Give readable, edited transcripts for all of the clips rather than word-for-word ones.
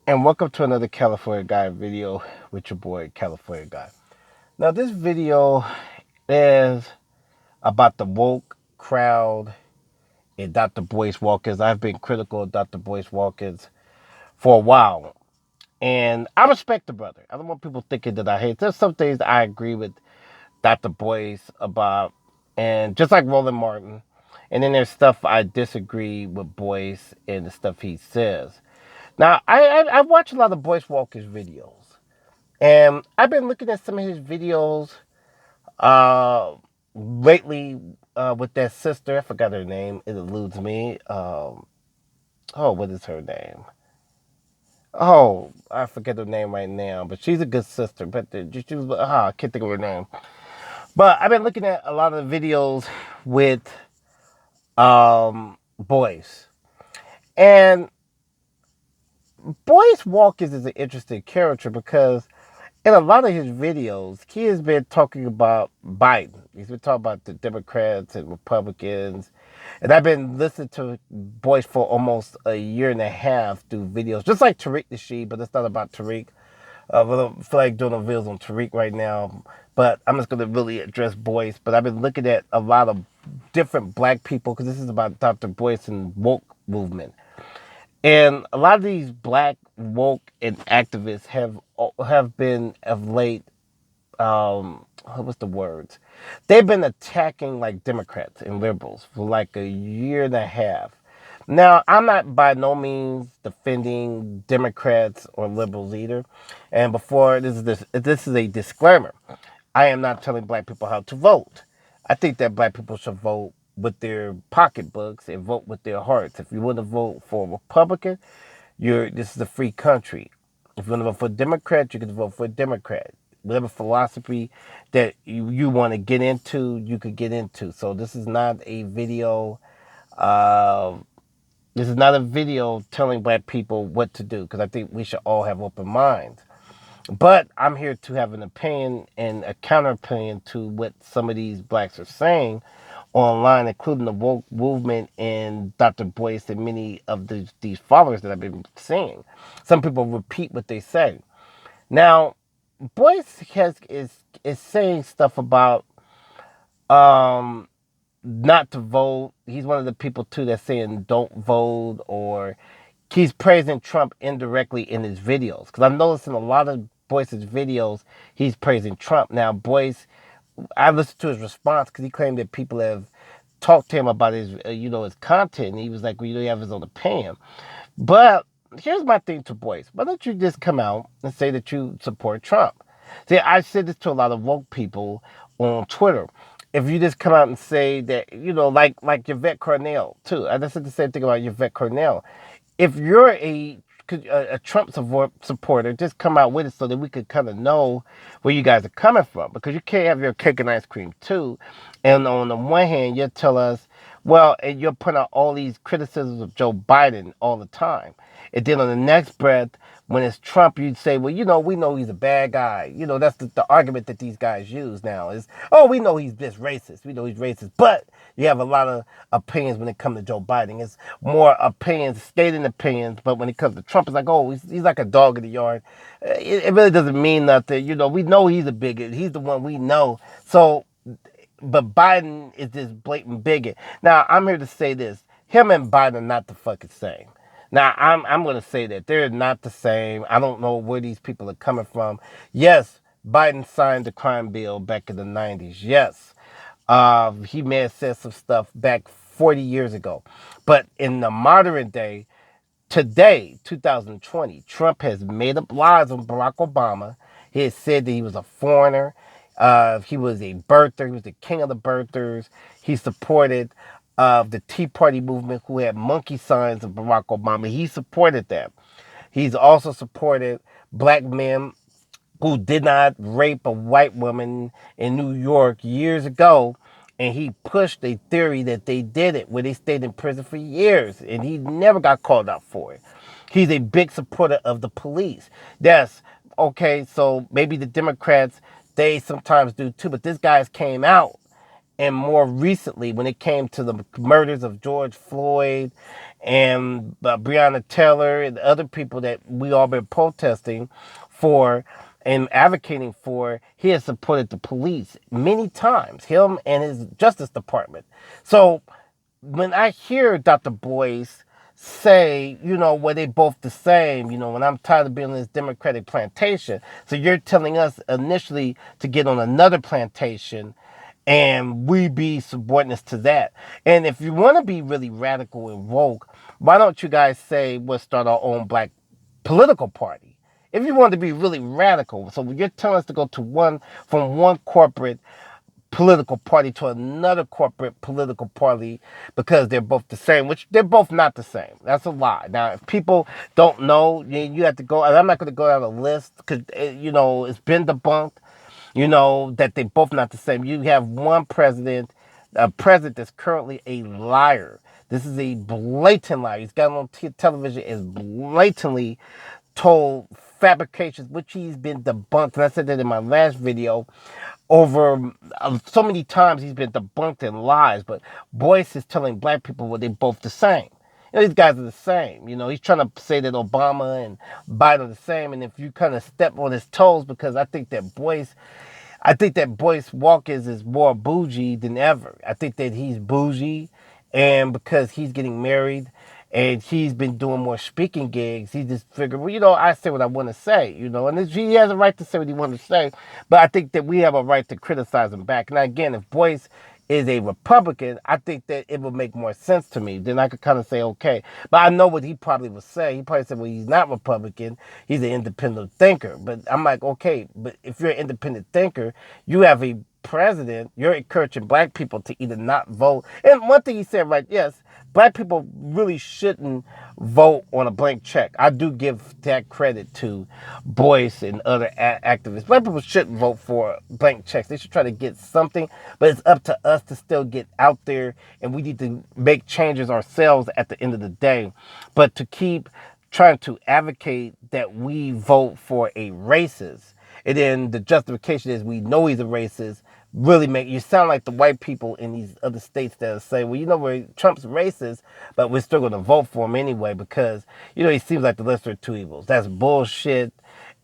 And welcome to another California Guy video with your boy California Guy. Now this video is about the woke crowd and Dr. Boyce Watkins. I've been critical of Dr. Boyce Watkins for a while. And I respect the brother. I don't want people thinking that I hate. There's some things I agree with Dr. Boyce about, and just like Roland Martin. And then there's stuff I disagree with Boyce and the stuff he says. Now, I watch a lot of Boyce Watkins videos. And I've been looking at some of his videos uh, lately with that sister. I forgot her name. It eludes me. What is her name? Oh, I forget her name right now. But she's a good sister. But she was, I can't think of her name. But I've been looking at a lot of videos with Boyce. And Boyce Watkins is an interesting character because in a lot of his videos, he has been talking about Biden. He's been talking about the Democrats and Republicans. And I've been listening to Boyce for almost a year and a half through videos, just like Tariq Nasheed, but it's not about Tariq. I don't feel like doing a videos on Tariq right now, but I'm just going to really address Boyce. But I've been looking at a lot of different black people because this is about Dr. Boyce and woke movement. And a lot of these black woke and activists have been of late. What's the words? They've been attacking like Democrats and liberals for like a year and a half. Now, I'm not by no means defending Democrats or liberals either. And before this is a disclaimer. I am not telling black people how to vote. I think that black people should vote with their pocketbooks and vote with their hearts. If you want to vote for a Republican, this is a free country. If you want to vote for a Democrat, you can vote for a Democrat. Whatever philosophy that you want to get into, you could get into. So this is not a video. Uh, this is not a video telling black people what to do because I think we should all have open minds. But I'm here to have an opinion and a counter opinion to what some of these blacks are saying online, including the woke movement and Dr. Boyce and many of these followers that I've been seeing. Some people repeat what they say. Now, Boyce is saying stuff about um, not to vote. He's one of the people too that's saying don't vote, or he's praising Trump indirectly in his videos. Because I'm noticing a lot of Boyce's videos, he's praising Trump. Now, Boyce, I listened to his response because he claimed that people have talked to him about his, his content. And he was like, well, you have his own opinion. But here's my thing to Boyce. Why don't you just come out and say that you support Trump? See, I said this to a lot of woke people on Twitter. If you just come out and say that, like Yvette Cornell, too. I just said the same thing about Yvette Cornell. If you're a Trump supporter, just come out with it so that we could kind of know where you guys are coming from. Because you can't have your cake and ice cream too. And on the one hand, you tell us, well, and you're putting out all these criticisms of Joe Biden all the time. And then on the next breath, when it's Trump, you'd say, well, we know he's a bad guy. That's the argument that these guys use now is, oh, we know he's just racist. We know he's racist. But you have a lot of opinions when it comes to Joe Biden. It's more opinions, stating opinions. But when it comes to Trump, it's like, oh, he's like a dog in the yard. It really doesn't mean nothing. We know he's a bigot. He's the one we know. So, but Biden is this blatant bigot. Now, I'm here to say this. Him and Biden are not the fucking same. Now, I'm going to say that they're not the same. I don't know where these people are coming from. Yes, Biden signed the crime bill back in the 90s. Yes, he may have said some stuff back 40 years ago. But in the modern day, today, 2020, Trump has made up lies on Barack Obama. He has said that he was a foreigner. He was a birther. He was the king of the birthers. He supported the Tea Party movement, who had monkey signs of Barack Obama. He supported that. He's also supported black men who did not rape a white woman in New York years ago. And he pushed a theory that they did it, where they stayed in prison for years, and he never got called out for it. He's a big supporter of the police. Yes, okay, so maybe the Democrats, they sometimes do too, but this guy's came out. And more recently, when it came to the murders of George Floyd and Breonna Taylor and other people that we all been protesting for and advocating for, he has supported the police many times, him and his Justice Department. So when I hear Dr. Boyce say, well, they both the same, when I'm tired of being on this Democratic plantation, so you're telling us initially to get on another plantation and we be subordinates to that. And if you want to be really radical and woke, why don't you guys say we'll start our own black political party? If you want to be really radical, so you're telling us to go to from one corporate political party to another corporate political party because they're both the same, which they're both not the same. That's a lie. Now, if people don't know, you have to go, and I'm not going to go down a list because, it's been debunked, that they both not the same. You have one president, a president that's currently a liar. This is a blatant liar. He's got on television is blatantly told fabrications, which he's been debunked. And I said that in my last video. Over so many times he's been debunked in lies, but Boyce is telling black people, well, they're both the same. These guys are the same. He's trying to say that Obama and Biden are the same. And if you kind of step on his toes, because I think that Boyce Watkins is more bougie than ever. I think that he's bougie, and because he's getting married and he's been doing more speaking gigs, he just figured, well, I say what I want to say, and he has a right to say what he wants to say, but I think that we have a right to criticize him back. Now, again, if Boyce is a Republican, I think that it would make more sense to me. Then I could kind of say, okay. But I know what he probably would say. He probably said, well, he's not Republican. He's an independent thinker. But I'm like, okay, but if you're an independent thinker, you have a president, you're encouraging black people to either not vote. And one thing he said, right, yes, black people really shouldn't vote on a blank check. I do give that credit to Boyce and other activists. Black people shouldn't vote for blank checks. They should try to get something, but it's up to us to still get out there, and we need to make changes ourselves at the end of the day. But to keep trying to advocate that we vote for a racist, and then the justification is we know he's a racist, really make you sound like the white people in these other states that say, well, where Trump's racist, but we're still going to vote for him anyway because, he seems like the lesser of two evils. That's bullshit.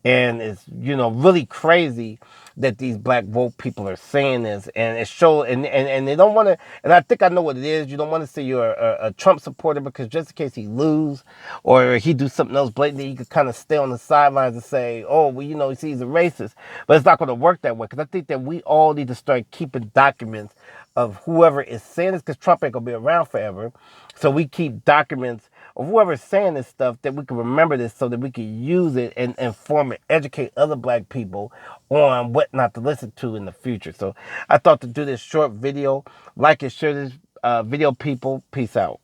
And it's, really crazy that these black woke people are saying this. And it shows, and they don't want to, and I think I know what it is. You don't want to say you're a Trump supporter because just in case he lose or he do something else blatantly, you could kind of stay on the sidelines and say, oh, well, he's a racist. But it's not going to work that way because I think that we all need to start keeping documents of whoever is saying this because Trump ain't going to be around forever. So we keep documents of whoever's saying this stuff that we can remember this so that we can use it and inform and educate other black people on what not to listen to in the future. So I thought to do this short video, like and share this video, people. Peace out.